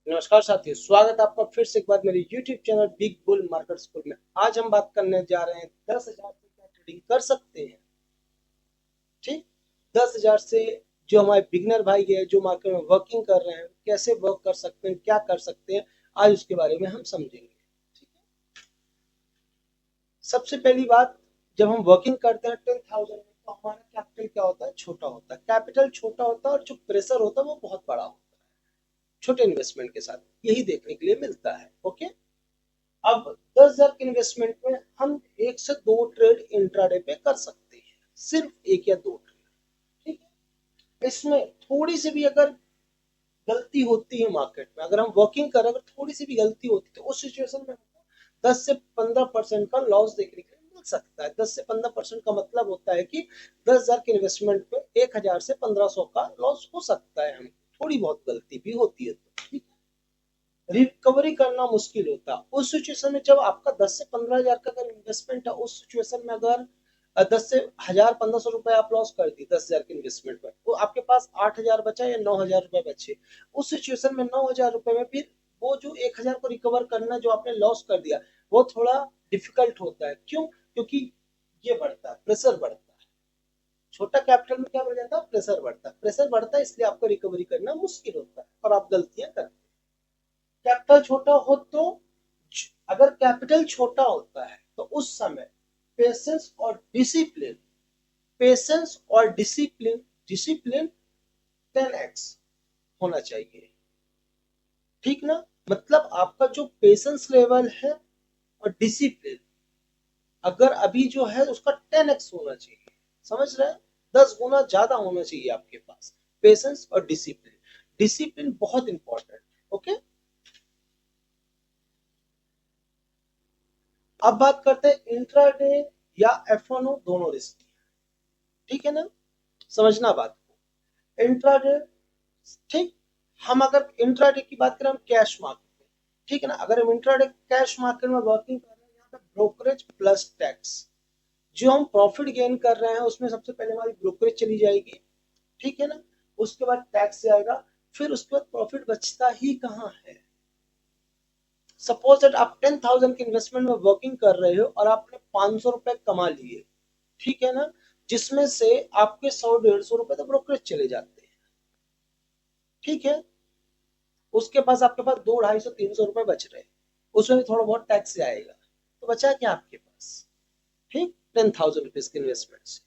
नमस्कार साथियों, स्वागत है आपका फिर से एक बार मेरे YouTube channel big bull market school में। आज हम बात करने जा रहे हैं 10,000 से क्या ट्रेडिंग कर सकते हैं। ठीक, 10,000 से जो हमारे बिगनर भाई है, जो मार्केट में वर्किंग कर रहे हैं, कैसे वर्क कर सकते हैं, क्या कर सकते हैं, आज उसके बारे में हम समझेंगे। ठीक है, सबसे पहली बात, जब हम वर्किंग करते हैं 10,000 में, तो हमारा कैपिटल क्या होता है? छोटा होता है। कैपिटल छोटा होता है और जो प्रेशर होता है वो बहुत बड़ा होता है छोटे इन्वेस्टमेंट के साथ। यही देखने के लिए मिलता है। ओके, अब 10,000 के इन्वेस्टमेंट में हम 1 से 2 ट्रेड इंट्राडे पे कर सकते हैं, सिर्फ 1 या 2 ट्रेड। ठीक है, इसमें थोड़ी सी भी अगर गलती होती है मार्केट में, अगर हम वर्किंग कर रहे हैं, अगर थोड़ी सी भी गलती होती है तो उस सिचुएशन में हमको 10 से 15% का लॉस देखने के लिए मिल सकता है। 10 से 15% का मतलब होता है कि 10,000 के इन्वेस्टमेंट पे 1,000 से 1,500 का लॉस हो सकता है। हम थोड़ी बहुत गलती भी होती है तो ठीक, रिकवरी करना मुश्किल होता है उस सिचुएशन में। जब आपका 10 से 15 हजार का अगर इन्वेस्टमेंट है, उस सिचुएशन में अगर 10 से 1,000 1,500 रुपए आप लॉस कर दी 10,000 के इन्वेस्टमेंट पर, तो आपके पास 8,000 बचा या 9,000 रुपए बचे। उस सिचुएशन में 9,000 रुपए में फिर वो जो 1,000 को रिकवर करना जो आपने लॉस कर दिया, वो थोड़ा डिफिकल्ट होता है। क्यों? क्योंकि ये बढ़ता है, प्रेशर बढ़ता है। छोटा कैपिटल में क्या बढ़ जाता है? प्रेशर बढ़ता है। प्रेशर बढ़ता है, इसलिए आपको रिकवरी करना मुश्किल होता है और आप गलतियां करते हैं। कैपिटल छोटा हो तो, अगर कैपिटल छोटा होता है तो उस समय पेशेंस और डिसिप्लिन, पेशेंस और डिसिप्लिन, डिसिप्लिन 10x होना चाहिए। ठीक ना? मतलब आपका जो पेशेंस लेवल है और डिसिप्लिन, अगर अभी जो है उसका 10x होना चाहिए। समझ रहे हैं? 10 गुना ज्यादा होना चाहिए आपके पास पेशेंस और डिसिप्लिन। डिसिप्लिन बहुत इंपॉर्टेंट। ओके, अब बात करते हैं इंट्राडे या एफ1ओ, दोनों रिस्की। ठीक है ना? समझना बात को। इंट्राडे, ठीक, हम अगर इंट्राडे की बात करें, हम कैश मार्केट में, ठीक है ना, अगर हम इंट्राडे कैश मार्केट में वर्किंग कर रहे हैं, यहाँ पे ब्रोकरेज प्लस टैक्स, जो हम प्रॉफिट गेन कर रहे हैं उसमें सबसे पहले हमारी ब्रोकरेज चली जाएगी। ठीक है ना? उसके बाद टैक्स जाएगा, फिर उसके बाद प्रॉफिट बचता ही कहाँ है? सपोज दैट आप 10,000 के इन्वेस्टमेंट में वर्किंग कर रहे हो और आपने 500 रुपए कमा लिए। ठीक है ना? जिसमें से आपके 100 150 रुपए तो ब्रोकरेज चले जाते हैं। ठीक है, उसके पास आपके पास 200 250 300 रुपए बच रहे हैं, उसमें भी थोड़ा बहुत टैक्स आएगा, तो बचा क्या आपके पास? ठीक, 10,000 रुपीज के इन्वेस्टमेंट से।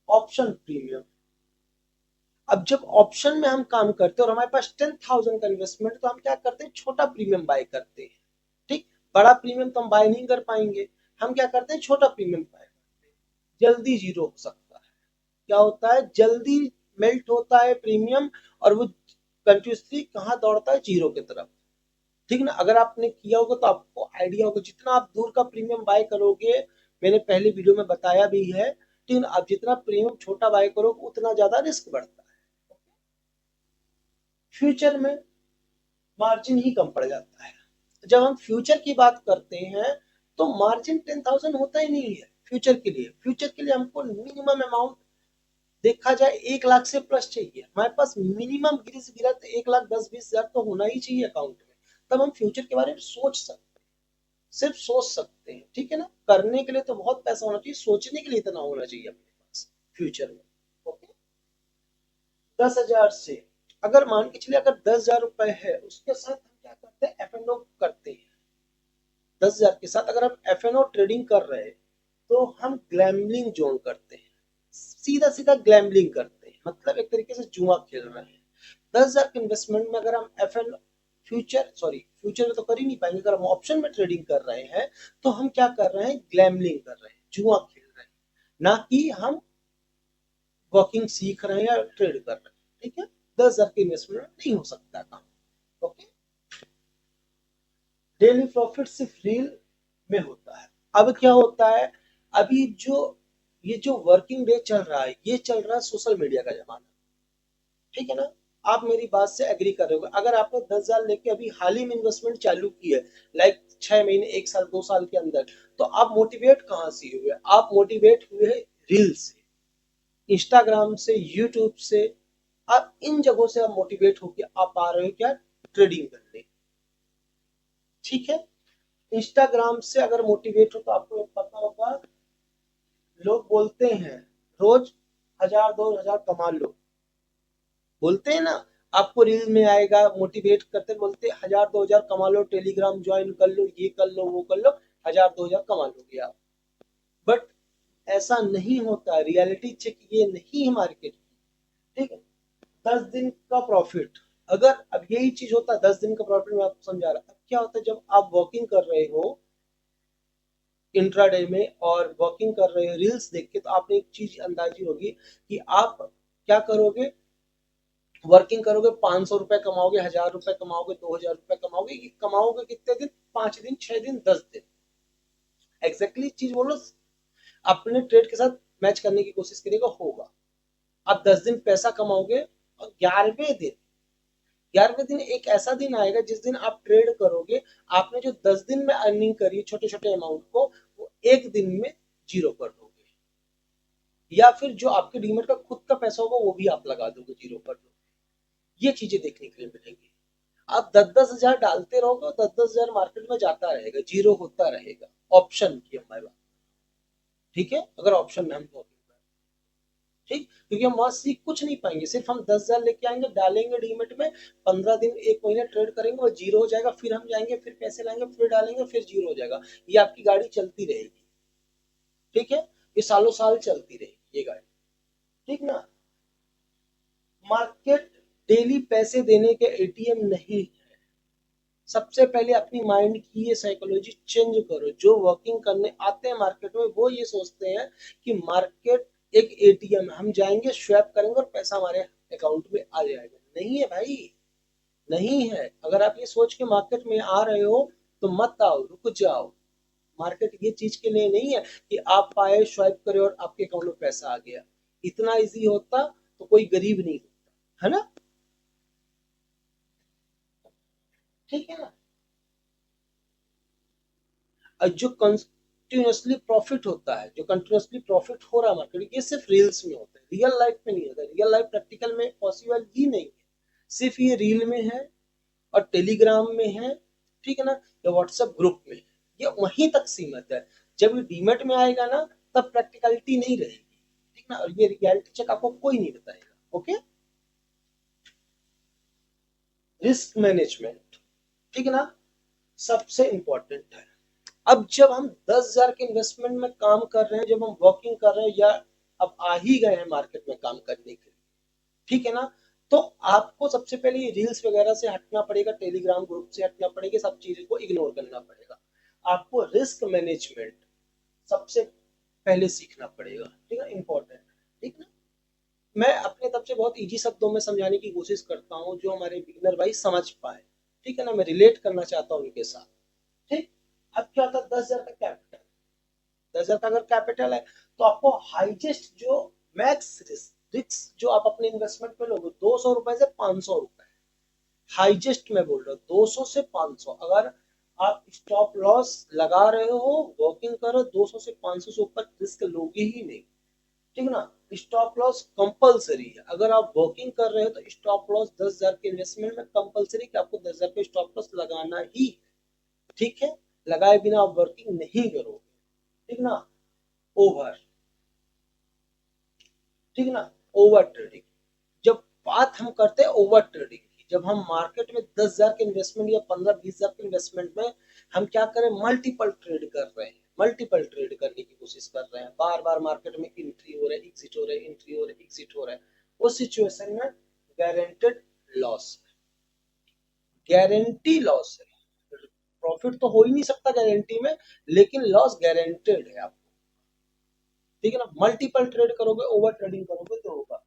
ऑप्शन प्रीमियम, अब जब ऑप्शन में हम काम करते हैं और हमारे पास 10,000 का इन्वेस्टमेंट, तो हम क्या करते हैं? छोटा प्रीमियम बाय करते हैं। ठीक, बड़ा प्रीमियम तो हम बाय नहीं कर पाएंगे, हम क्या करते हैं? छोटा प्रीमियम बाय करते हैं। जल्दी जीरो हो सकता है। क्या होता है? जल्दी मेल्ट होता है प्रीमियम, और वो कंटिन्यूसली कहाँ दौड़ता है? जीरो की तरफ। ठीक ना? अगर आपने किया होगा तो आपको आइडिया होगा, जितना आप दूर का प्रीमियम बाय करोगे, मैंने पहले वीडियो में बताया भी है, ठीक ना, आप जितना प्रीमियम छोटा बाय करोगे उतना ज्यादा रिस्क बढ़ता है। फ्यूचर में मार्जिन ही कम पड़ जाता है। जब हम फ्यूचर की बात करते हैं तो मार्जिन 10,000 होता ही नहीं है फ्यूचर के लिए। फ्यूचर के लिए हमको मिनिमम अमाउंट देखा जाए 1 लाख से प्लस चाहिए। हमारे पास मिनिमम गिरी से गिरा तो 1,10,20,000 तो होना ही चाहिए अकाउंट में, तब हम फ्यूचर के बारे में सोच सकते हैं। सिर्फ सोच सकते हैं, ठीक है ना? करने के लिए तो बहुत पैसा होना चाहिए, सोचने के लिए इतना होना चाहिए अपने पास फ्यूचर में। ओके, 10,000 से, अगर मान के चलिए अगर 10,000 रुपए है, उसके साथ हम क्या करते हैं? एफ एंड ओ करते हैं। 10,000 के साथ अगर हम एफ एंड ओ ट्रेडिंग कर रहे हैं, तो हम ग्लैमलिंग जोन करते हैं। सीधा सीधा ग्लैमलिंग करते हैं, मतलब एक तरीके से जुआ खेल रहे हैं। 10,000 के इन्वेस्टमेंट में अगर हम F and future, sorry future में तो कर ही नहीं पाएंगे, अगर हम ऑप्शन में ट्रेडिंग कर रहे हैं, तो हम क्या कर रहे हैं? ग्लैमलिंग कर रहे हैं, जुआ खेल रहे हैं, ना कि हम वर्किंग सीख रहे हैं या ट्रेड कर रहे हैं। ठीक है, 10,000 के इन्वेस्टमेंट में नहीं हो सकता काम। ओके, डेली प्रॉफिट सिर्फ रील में होता है। अब क्या होता है? अभी जो ये जो वर्किंग डे चल रहा है, ये चल रहा है सोशल मीडिया का जमाना। ठीक है ना? आप मेरी बात से एग्री कर रहे हो। अगर आपने 10,000 लेके अभी हाल ही में इन्वेस्टमेंट चालू की है, लाइक 6 महीने 1 साल 2 साल के अंदर, तो आप मोटिवेट कहाँ से हुए? आप मोटिवेट हुए रील से, इंस्टाग्राम से, यूट्यूब से, आप इन जगहों से आप मोटिवेट होके आप आ रहे हो क्या, ट्रेडिंग करने। ठीक है, इंस्टाग्राम से अगर मोटिवेट हो तो आपको पता होगा, लोग बोलते हैं रोज 1000 2000 कमा लो, बोलते हैं ना, आपको रील में आएगा मोटिवेट करते, बोलते 1000 2000 कमा लो, टेलीग्राम ज्वाइन कर लो, ये कर लो वो कर लो, 1000 2000 कमा लोगे आप। बट ऐसा नहीं होता, रियलिटी चेक ये नहीं है मार्केट की। ठीक है, 10 दिन का प्रॉफिट, अगर अब यही चीज होता है 10 दिन का प्रॉफिट, मैं आपको समझा रहा, अब क्या होता है जब आप वॉकिंग कर रहे हो इंट्राडे में और वॉकिंग कर रहे हो रील्स देख के, तो आपने एक चीज अंदाजी होगी कि आप क्या करोगे, वर्किंग करोगे 500 रुपए कमाओगे, 1000 रुपए कमाओगे, 2000 रुपए कमाओगे, कि कमाओगे कितने दिन, 5 दिन 6 दिन 10 दिन, एग्जैक्टली चीज बोलो, अपने ट्रेड के साथ मैच करने की कोशिश करेगा, होगा। आप 10 दिन पैसा कमाओगे, और 11वें दिन एक ऐसा दिन आएगा जिस दिन आप ट्रेड करोगे, आपने जो 10 दिन में अर्निंग करी छोटे छोटे अमाउंट को, वो एक दिन में जीरो कर दोगे, या फिर जो आपके डीमेट का खुद का पैसा होगा वो भी आप लगा दोगे, जीरो कर दोगे। ये चीजें देखने के लिए मिलेंगी। आप 10 10 हजार डालते रहोगे, 10 10 हजार मार्केट में जाता रहेगा, जीरो होता रहेगा, ऑप्शन की हमारे बात। ठीक है, अगर ऑप्शन में हम तो, ठीक, क्योंकि हम वहां सीख कुछ नहीं पाएंगे, सिर्फ हम 10 हजार लेके आएंगे, डालेंगे डीमेट में, 15 दिन 1 महीना ट्रेड करेंगे, वो जीरो हो जाएगा, फिर हम जाएंगे, फिर पैसे लाएंगे, फिर डालेंगे, फिर जीरो हो जाएगा। ये आपकी गाड़ी चलती रहेगी। ठीक है, ये सालों साल चलती रहेगी ये गाड़ी। ठीक ना, मार्केट डेली पैसे देने के एटीएम नहीं है। सबसे पहले अपनी माइंड की ये साइकोलॉजी चेंज करो। जो वर्किंग करने आते हैं मार्केट में, वो ये सोचते हैं कि मार्केट एक एटीएम, हम जाएंगे स्वैप करेंगे और पैसा हमारे अकाउंट में आ जाएगा। नहीं है भाई, नहीं है। अगर आप ये सोच के मार्केट में आ रहे हो तो मत आओ, रुक जाओ। मार्केट ये चीज के लिए नहीं है कि आप आए स्वाइप करे और आपके अकाउंट में पैसा आ गया। इतना इजी होता तो कोई गरीब नहीं होता, है ना। ठीक है ना, और जो कंटिन्यूसली प्रॉफिट होता है, जो कंटिन्यूसली प्रॉफिट हो रहा है मार्केट, ये सिर्फ रील्स में होता है, रियल लाइफ में नहीं होता। रियल लाइफ प्रैक्टिकल में पॉसिबल ही नहीं है, सिर्फ ये रील में है और टेलीग्राम में है। ठीक है ना, या व्हाट्सएप ग्रुप में है, ये वहीं तक सीमित है। जब ये डीमेट में आएगा ना, तब प्रैक्टिकलिटी नहीं रहेगी। ठीक ना, और ये रियलिटी चेक आपको कोई नहीं बताएगा। ओके, रिस्क मैनेजमेंट, ठीक है ना, सबसे इंपॉर्टेंट है। अब जब हम 10 हजार के इन्वेस्टमेंट में काम कर रहे हैं, जब हम वर्किंग कर रहे हैं, या अब आ ही गए हैं मार्केट में काम करने के लिए, ठीक है ना, तो आपको सबसे पहले ये रील्स वगैरह से हटना पड़ेगा, टेलीग्राम ग्रुप से हटना पड़ेगा, सब चीजों को इग्नोर करना पड़ेगा। आपको रिस्क मैनेजमेंट सबसे पहले सीखना पड़ेगा। ठीक है, इंपॉर्टेंट। ठीक ना, मैं अपने तरफ से बहुत इजी शब्दों में समझाने की कोशिश करता हूँ, जो हमारे बिगिनर भाई समझ पाए। ठीक है ना, मैं रिलेट करना चाहता हूँ उनके साथ। ठीक, अब क्या होता है, 10 हजार का कैपिटल, 10 हजार का अगर कैपिटल है, तो आपको हाईएस्ट जो मैक्स रिस्क जो आप अपने इन्वेस्टमेंट पे लोगे, 200 रुपए से 500 रुपए, हाईएस्ट मैं बोल रहा हूँ 200 से 500। अगर आप स्टॉप लॉस लगा रहे हो, वर्किंग करो, 200 से 500 से ऊपर रिस्क लोगे ही नहीं। ठीक ना, स्टॉप लॉस कंपलसरी है। अगर आप वर्किंग कर रहे हो तो स्टॉप लॉस 10 हजार के इन्वेस्टमेंट में कंपलसरी, कि आपको 10 हजार पे स्टॉप लॉस लगाना ही। ठीक है, लगाए बिना आप वर्किंग नहीं करोगे। ठीक ना, ओवर, ठीक ना, ओवर ट्रेडिंग। जब बात हम करते हैं ओवर ट्रेडिंग की, जब हम मार्केट में 10 हजार के इन्वेस्टमेंट या 15 20 हजार के इन्वेस्टमेंट में हम क्या करें, मल्टीपल ट्रेड कर रहे हैं, मल्टीपल ट्रेड करने की कोशिश कर रहे हैं, बार बार मार्केट में एंट्री हो रहा है, एग्जिट हो रहा है, एंट्री हो रहा है, एग्जिट हो रहा है, उस सिचुएशन में गारंटेड लॉस, गारंटी लॉस है। प्रॉफिट तो हो ही नहीं सकता गारंटी में, लेकिन लॉस गारंटेड है आपको। ठीक है ना, मल्टीपल ट्रेड करोगे, ओवर ट्रेडिंग करोगे तो होगा।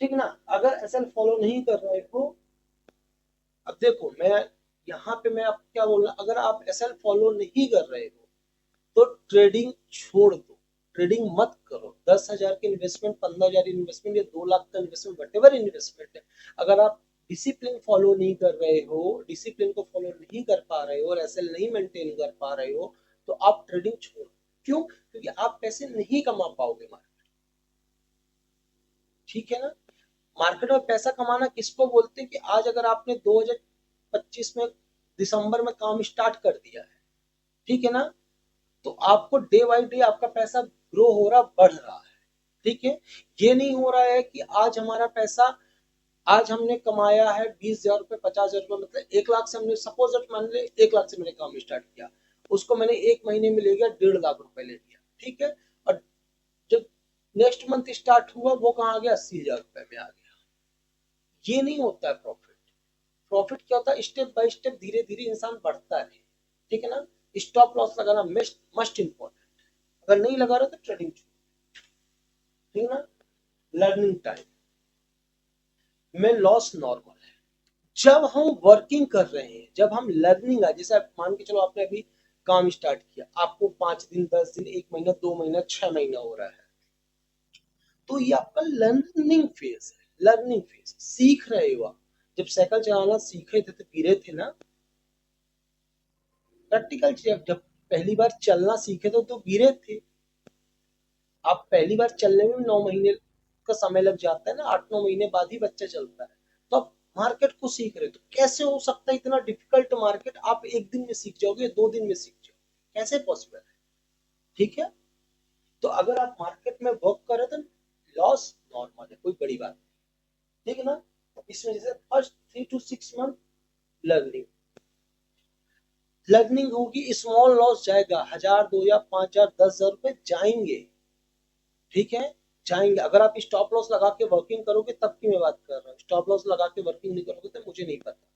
ठीक ना, अगर एसएल फॉलो नहीं कर रहे हो, अब देखो मैं यहाँ पे मैं आप क्या बोल रहा, अगर आप एसएल फॉलो नहीं कर रहे हो तो ट्रेडिंग छोड़ दो, ट्रेडिंग मत करो। 10 हजार के इन्वेस्टमेंट, 15 हजार इन्वेस्टमेंट या 2 लाख का इन्वेस्टमेंट, वट एवर इन्वेस्टमेंट है, अगर आप डिसिप्लिन फॉलो नहीं कर रहे हो, डिसिप्लिन को फॉलो नहीं कर पा रहे हो और एसएल नहीं मेंटेन कर पा रहे हो, तो आप ट्रेडिंग छोड़ो। क्यों? क्योंकि आप पैसे नहीं कमा पाओगे मार्केट। ठीक है ना, मार्केट में पैसा कमाना किसको बोलते हैं कि आज अगर आपने 2025 में दिसंबर में काम स्टार्ट कर दिया है, ठीक है ना, तो आपको डे बाई डे आपका पैसा ग्रो हो रहा, बढ़ रहा है, ठीक है। ये नहीं हो रहा है कि आज हमारा पैसा, आज हमने कमाया है 20,000 रुपए, 50,000 रुपए, मतलब 1 लाख से हमने सपोज मान ले 1 लाख से मैंने काम स्टार्ट किया, उसको मैंने 1 महीने में ले गया 1.5 लाख रुपए ले लिया, ठीक है। और जब नेक्स्ट मंथ स्टार्ट हुआ वो कहाँ आ गया, 80,000 रुपए में आ गया। ये नहीं होता है प्रॉफिट। प्रॉफिट क्या होता है, स्टेप बाय स्टेप धीरे धीरे इंसान बढ़ता है, ठीक है ना। स्टॉप लॉस लगाना मस्ट मस्ट इम्पोर्टेंट, अगर नहीं लगा रहा तो ट्रेडिंग छोड़, ठीक है ना। लर्निंग टाइम में लॉस नॉर्मल है। जब हम वर्किंग कर रहे हैं, जब हम लर्निंग है, जैसे आप मान के चलो आपने अभी काम स्टार्ट किया, आपको 5 दिन 10 दिन 1 महीना 2 महीना 6 महीना हो रहा है, तो ये आपका लर्निंग फेज है। लर्निंग फेज, सीख रहे हो आप। जब साइकिल चलाना सीखे थे तो गिरे थे ना, प्रैक्टिकल चेक। जब पहली बार चलना सीखे तो गिरे थे। आप पहली बार चलने में 9 महीने का समय लग जाता है ना, 8 9 महीने बाद ही बच्चा चलता है। तो आप मार्केट को सीख रहे हो, तो कैसे हो सकता है इतना डिफिकल्ट मार्केट आप 1 दिन में सीख जाओगे, 2 दिन में सीख जाओगे, कैसे पॉसिबल है, ठीक है। तो अगर आप मार्केट में वर्क कर रहे हो तो लॉस नॉर्मल है, कोई बड़ी बात नहीं, ठीक है ना। इसमें जैसे first 3 to 6 month learning, learning होगी, स्मॉल लॉस जाएगा, 1,000 2,000 5,000 10,000 रुपए जाएंगे, ठीक है, जाएंगे। अगर आप स्टॉप लॉस लगा के वर्किंग करोगे तब की मैं बात कर रहा हूँ, स्टॉप लॉस लगा के वर्किंग नहीं करोगे तो मुझे नहीं पता।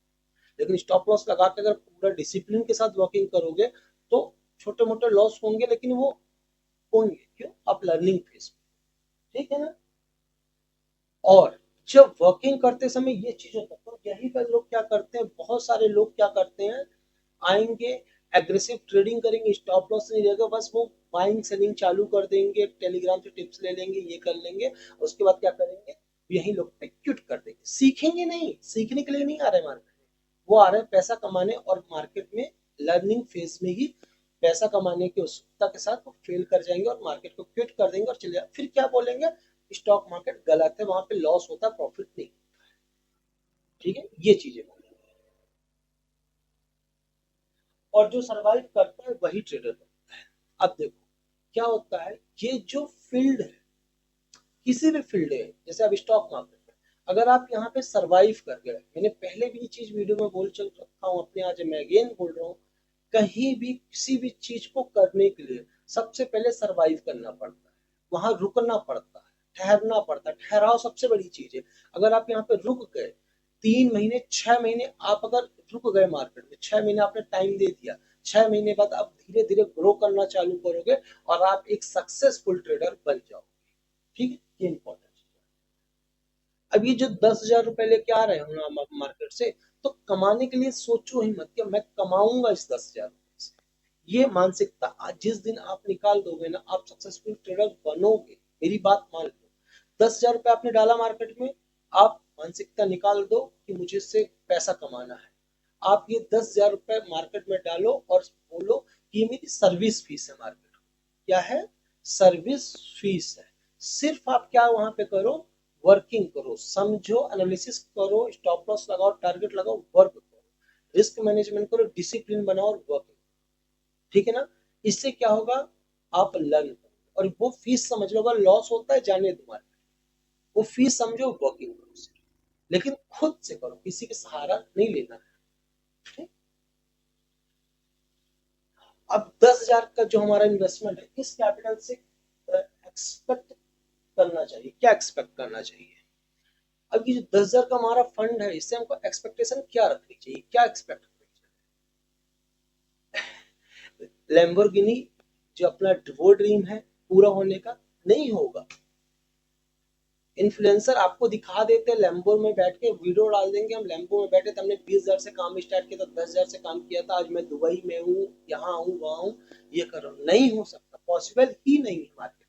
लेकिन स्टॉप लॉस लगा के अगर पूरा डिसिप्लिन के साथ वर्किंग करोगे तो छोटे मोटे लॉस होंगे, लेकिन वो होंगे, क्यों, आप लर्निंग फेज में, ठीक है ना। और जब वर्किंग करते समय ये चीज होता है, तो यही पर लोग क्या करते हैं, बहुत सारे लोग क्या करते हैं, आएंगे, एग्रेसिव ट्रेडिंग करेंगे, स्टॉप लॉस नहीं रहेगा, बस वो बाइंग सेलिंग चालू कर देंगे, टेलीग्राम से टिप्स ले लेंगे, ये कर लेंगे, उसके बाद क्या करेंगे, यही लोग पे क्विट कर देंगे। सीखेंगे नहीं, सीखने के लिए नहीं आ रहे मार्केट में, वो आ रहे हैं पैसा कमाने, और मार्केट में लर्निंग फेज में ही पैसा कमाने की उत्सुकता के साथ वो फेल कर जाएंगे और मार्केट को क्विट कर देंगे और चले जाएंगे। फिर क्या बोलेंगे, स्टॉक मार्केट गलत है, वहां पे लॉस होता है, प्रॉफिट नहीं, ठीक है, ये चीजें। और जो सरवाइव करता है वही ट्रेडर बनता है। अब देखो क्या होता है, ये जो फील्ड है, किसी भी फील्ड है, जैसे अब स्टॉक मार्केट में, अगर आप यहाँ पे सरवाइव कर गए, मैंने पहले भी ये चीज वीडियो में बोल चल रखा हूँ अपने, आज मैं अगेन बोल रहा हूँ, कहीं भी किसी भी चीज को करने के लिए सबसे पहले सरवाइव करना पड़ता है, वहां रुकना पड़ता है, ठहरना पड़ता है, ठहराव सबसे बड़ी चीज है। अगर आप यहाँ पे रुक गए 3 महीने 6 महीने, आप अगर रुक गए मार्केट में, 6 महीने आपने टाइम दे दिया, 6 महीने बाद आप धीरे धीरे ग्रो करना चालू करोगे और आप एक सक्सेसफुल ट्रेडर बन जाओगे, ठीक है, ये इंपॉर्टेंट। अब ये जो 10,000 रुपए लेके आ रहे हो ना आप मार्केट से, तो कमाने के लिए सोचो ही मत कि मैं कमाऊंगा इस 10,000 रुपए से। ये मानसिकता आज जिस दिन आप निकाल दोगे ना, आप सक्सेसफुल ट्रेडर बनोगे, मेरी बात मान लो। 10,000 रुपए आपने डाला मार्केट में, आप मानसिकता निकाल दो कि मुझे इससे पैसा कमाना है। आप ये 10,000 रुपए मार्केट में डालो और बोलो कि ये मेरी सर्विस फीस है, मार्केट क्या है, सर्विस फीस है। सिर्फ आप क्या वहां पे करो, वर्किंग करो, समझो, एनालिसिस करो, स्टॉप लॉस लगाओ, टारगेट लगाओ, वर्क करो, रिस्क मैनेजमेंट करो, डिसिप्लिन बनाओ और वर्क, ठीक है ना। इससे क्या होगा, आप लर्न करो, और वो फीस समझ लो, अगर लॉस होता है जाने दो मार्केट, वो फीस समझो, वर्किंग करो सिर्फ। लेकिन खुद से करो, किसी के सहारा नहीं लेना है, ठीक? अब 10,000 का जो हमारा इन्वेस्टमेंट है, इस कैपिटल से एक्सपेक्ट करना चाहिए, क्या एक्सपेक्ट करना चाहिए। अब ये जो 10,000 का हमारा फंड है, इससे हमको एक्सपेक्टेशन क्या रखनी चाहिए, क्या एक्सपेक्ट करनी चाहिए। लैम्बोर्गिनी जो अपना वो ड्रीम है पूरा होने का, नहीं होगा। इन्फ्लुएंसर आपको दिखा देते लैम्बो में बैठ के, वीडियो डाल देंगे, हम लैम्बो में बैठे थे, हमने 20,000 से काम स्टार्ट किया था, 10,000 से काम किया था, आज मैं दुबई में हूँ, यहाँ हूँ, वहां हूँ, ये कर रहा हूँ। नहीं हो सकता, पॉसिबल ही नहीं है मार्केट में,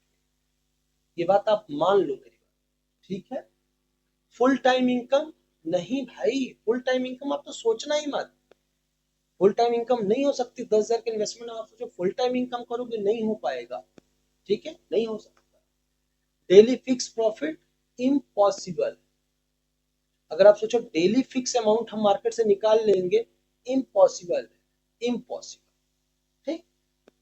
ये बात आप मान लो मेरी बात, ठीक है। फुल टाइम इनकम, नहीं भाई, फुल टाइम इनकम आप तो सोचना ही मत। फुल टाइम इनकम नहीं हो सकती, 10,000 के इन्वेस्टमेंट आप सोचो फुल टाइम इनकम करोगे, नहीं हो पाएगा, ठीक है, नहीं हो सकता। डेली फिक्स प्रॉफिट, इम्पॉसिबल, अगर आप सोचो डेली फिक्स अमाउंट हम मार्केट से निकाल लेंगे, इम्पॉसिबल है, इम्पॉसिबल। ठीक।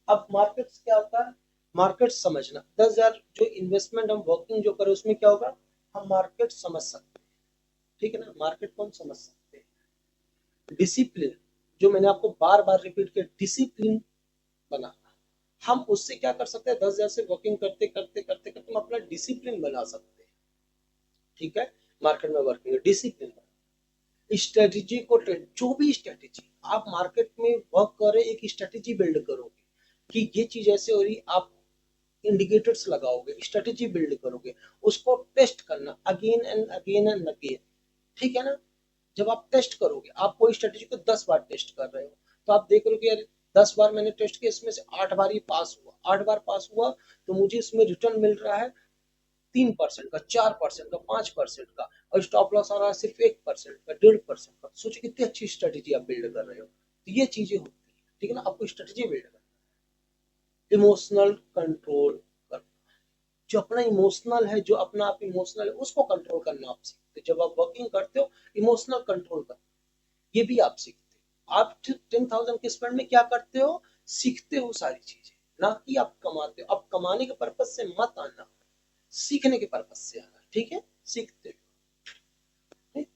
अब मार्केट्स क्या होता है, मार्केट समझना, 10,000 जो इन्वेस्टमेंट हम वर्किंग जो करें उसमें क्या होगा, हम मार्केट समझ सकते हैं। ठीक है ना, मार्केट को हम समझ सकते हैं। डिसिप्लिन, जो मैंने आपको बार बार रिपीट किया, डिसिप्लिन बना, हम उससे क्या कर सकते हैं, 10,000 से वर्किंग करते करते करते करते हम अपना डिसिप्लिन बना सकते हैं। ठीक है, मार्केट में वर्किंग डिसिप्लिन, स्ट्रेटेजी को जो भी स्ट्रेटेजी आप मार्केट में वर्क कर रहे, एक स्ट्रेटेजी बिल्ड करोगे कि ये चीज ऐसे हो रही, आप इंडिकेटर्स लगाओगे, स्ट्रेटेजी बिल्ड करोगे, उसको टेस्ट करना again and again and again. ठीक है ना, जब आप टेस्ट करोगे, आप कोई स्ट्रेटेजी को 10 बार टेस्ट कर रहे हो, तो आप देख रहे हो कि यार 10 बार मैंने टेस्ट किया, इसमें से 8 बार ही पास हुआ, 8 बार पास हुआ, तो मुझे इसमें रिटर्न मिल रहा है 3% का, 4% का, 5% का, और स्टॉप लॉस आ रहा है सिर्फ 1% का, 1.5% का। सोचिए कितनी अच्छी स्ट्रेटेजी आप बिल्ड कर रहे हो। तो ये चीजें होती है। ठीक है ना, आपको स्ट्रेटेजी बिल्ड करना, इमोशनल कंट्रोल कर, जो अपना इमोशनल है, जो अपना आप इमोशनल है उसको कंट्रोल करना आप सीखते, जब आप वर्किंग करते हो इमोशनल कंट्रोल करना, ये भी आप सीखते हो। आप 10,000 के स्पेंड में क्या करते हो, सीखते हो सारी चीजें, ना कि आप कमाते हो। अब कमाने के पर्पज से मत आना, सीखने के पर्पज से आना। ठीक है, सीखते हो। ठीक?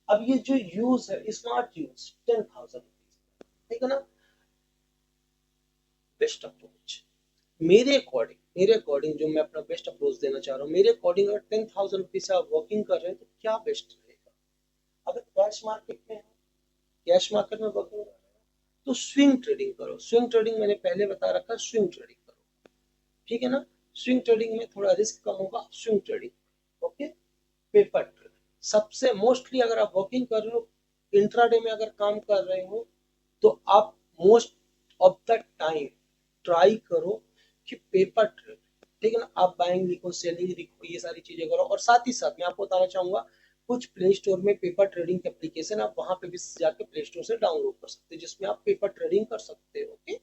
अब ये जो यूज है, स्मार्ट यूज, 10,000, ठीक है ना, बेस्ट अप्रोच मेरे अकॉर्डिंग जो मैं अपना बेस्ट अप्रोच देना चाह रहा हूँ, मेरे अकॉर्डिंग अगर 10,000 रुपीज से आप वर्किंग कर रहे हैं तो क्या बेस्ट रहेगा। अगर कैश मार्केट में है, कैश मार्केट में वर्किंग कर रहे हो, तो स्विंग ट्रेडिंग करो। स्विंग ट्रेडिंग मैंने पहले बता रखा, स्विंग ट्रेडिंग करो। ठीक है ना, स्विंग ट्रेडिंग में थोड़ा रिस्क कम होगा, swing trading. Okay, paper trade सबसे मोस्टली, अगर आप वर्किंग कर रहे हो, इंट्राडे में अगर काम कर रहे हो, तो आप most of the time try करो कि पेपर ट्रेड, ठीक है ना, आप बाइंग लिखो, सेलिंग लिखो, ये सारी चीजें करो। और साथ ही साथ मैं आपको बताना चाहूंगा, कुछ प्ले स्टोर में पेपर ट्रेडिंग के एप्लीकेशन, आप वहां पे भी जाके प्ले स्टोर से डाउनलोड कर सकते हैं, जिसमें आप पेपर ट्रेडिंग कर सकते हो। ओके,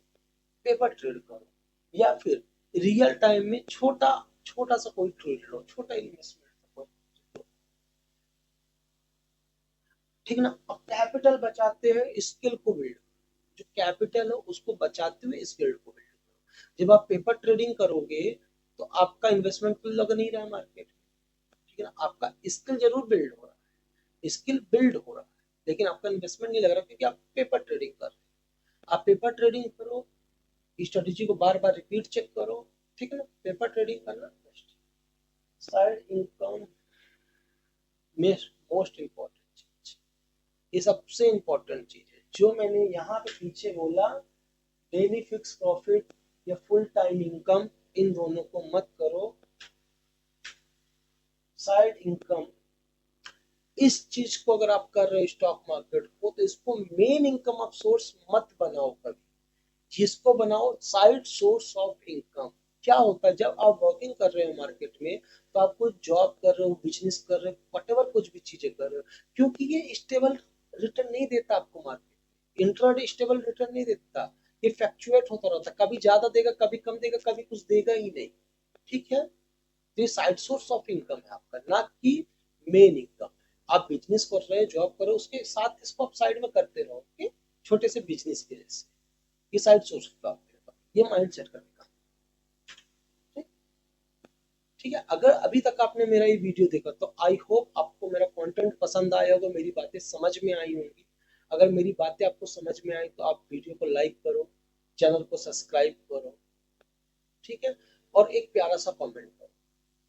पेपर ट्रेड करो, या फिर रियल टाइम में छोटा छोटा सा कोई ट्रेड लो, छोटा इन्वेस्टमेंट। ठीक ना, अब कैपिटल बचाते हैं, स्किल को बिल्ड, जो कैपिटल है उसको बचाते हुए स्किल को बिल्ड करो। जब आप पेपर ट्रेडिंग करोगे, तो आपका इन्वेस्टमेंट तो लग नहीं रहा है मार्केट में। ठीक है ना, आपका स्किल जरूर बिल्ड हो रहा है, स्किल बिल्ड हो रहा है, लेकिन आपका इन्वेस्टमेंट नहीं लग रहा, क्योंकि आप पेपर ट्रेडिंग कर रहे हो। आप पेपर ट्रेडिंग करो, स्ट्रेटेजी को बार बार रिपीट चेक करो। ठीक है ना, पेपर ट्रेडिंग करना बेस्ट। साइड इनकम में मोस्ट इम्पोर्टेंट चीज, ये सबसे इम्पोर्टेंट चीज है, जो मैंने यहाँ पे पीछे बोला, डेली फिक्स प्रॉफिट या फुल टाइम इनकम, इन दोनों को मत करो। साइड इनकम, इस चीज को अगर आप कर रहे हो स्टॉक मार्केट को, तो इसको मेन इनकम ऑफ सोर्स मत बनाओ कभी, जिसको बनाओ साइड सोर्स ऑफ इनकम। क्या होता है, जब आप वर्किंग कर रहे हो मार्केट में, तो आप कुछ जॉब कर रहे हो, बिजनेस कर रहे हो, वटेवर कुछ भी चीजें कर रहे हो, क्योंकि ये स्टेबल रिटर्न नहीं देता आपको मार्केट, इंट्राडे स्टेबल रिटर्न नहीं देता, ये फ्लक्चुएट होता रहता है, कभी ज्यादा देगा, कभी कम देगा, कभी कुछ देगा ही नहीं। ठीक है, तो ये साइड सोर्स ऑफ इनकम है आपका, ना कि मेन इनकम। आप बिजनेस कर रहे हो, जॉब कर रहे हो, उसके साथ इसको आप साइड में करते रहो। okay? छोटे से बिजनेस के जैसे, ये साइड सोर्स का, ये माइंड सेट करने का। ठीक, ठीक है, अगर अभी तक आपने मेरा ये वीडियो देखा, तो आई होप आपको मेरा कंटेंट पसंद आया होगा, मेरी बातें समझ में आई होंगी। अगर मेरी बातें आपको समझ में आई, तो आप वीडियो को लाइक करो, चैनल को सब्सक्राइब करो। ठीक है, और एक प्यारा सा कमेंट करो।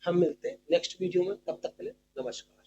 हम मिलते हैं नेक्स्ट वीडियो में, तब तक के लिए नमस्कार।